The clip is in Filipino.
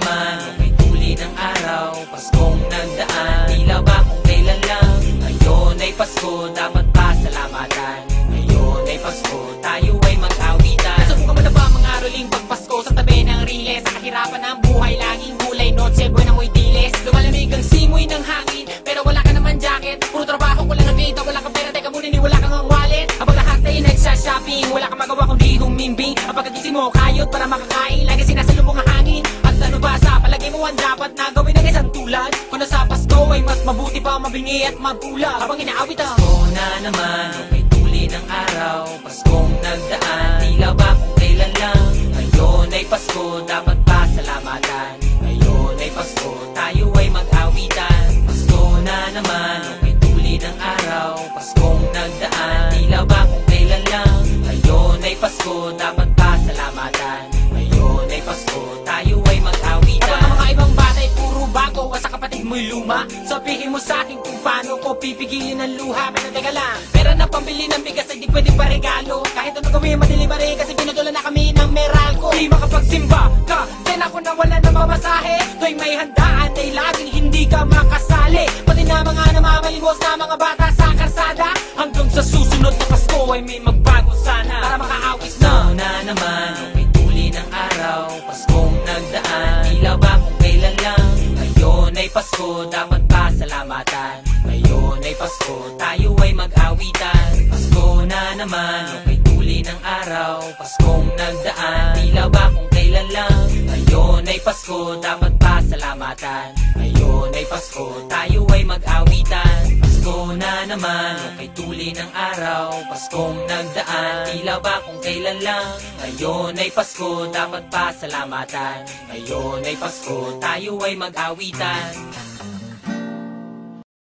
naman, may tuli ng araw, Paskong nagdaan, tila ba kung kailan lang. Ngayon ay Pasko, dapat pasalamatan. Ngayon ay Pasko, tayo ay mag-awitan. Nasubukan mo na ba mga roling pagpasko sa tabi ng riles? Sa kahirapan ng buhay, laging gulay, noche, buwan amoy diles. Lumalamig ang simoy ng hangin, pero wala ka naman jacket. Puro trabaho, wala ng vida, wala kang pera, teka muna ni wala kang ang wallet. Habang lahat ay nagsha-shopping, wala kang magawa kundi humimbing. Ang pagkagising mo, kayod para makakain, lagi sinasalubong ang hangin. At ano ba sa palagay mo ang dapat na gawin ng isang tulad? Kung nasa Pasko ay mas mabuti pa mabingi at mapula habang inaawit ang Pasko na naman, may tuli ng araw, Paskong nagdaan, tila ba kung kailan lang. Ngayon ay Pasko, dapat pasalamatan. Ngayon ay Pasko, tayo ay mag-awitan. Pasko na naman, may tuli ng araw, Paskong nagdaan, tila ba kung kailan lang. Ngayon ay Pasko, dapat pasalamatan. Ngayon ay Pasko, tayo ay mag-awitan. Habang ang mga ibang bata ay puro bago, sa kapatid mo'y luma. Sabihin mo sa akin kung paano ko pipigilin ang luha. Pero teka lang, pera na pambili ng bigas ay di pwede pa regalo. Kahit ano gawin madelivery kasi pinadala na kami ng Meralco. Di makapagsimba ka, then ako na wala na mamasahe. Tuwing may handaan ay laging hindi ka makasali. Pati na mga namamalimos na mga bata sa karsada. Hanggang sa susunod na Pasko ay may magbago sana para makaawis na. Pasko na naman, may tuli ng araw, Paskong nagdaan, tila ba kung kailan lang. Ngayon ay Pasko, dapat pasalamatan. Ngayon ay Pasko, tayo ay mag-awitan. Pasko na naman, may tuli ng araw, Paskong nagdaan, tila ba kung kailan lang. Ngayon ay Pasko, dapat pasalamatan. Ngayon ay Pasko, tayo ay mag-awitan. Pasko na naman, may tuli ng araw, Paskong nagdaan, tila ba kung kailan lang. Ngayon ay Pasko, dapat pasalamatan. Ngayon ay Pasko, tayo ay mag-awitan.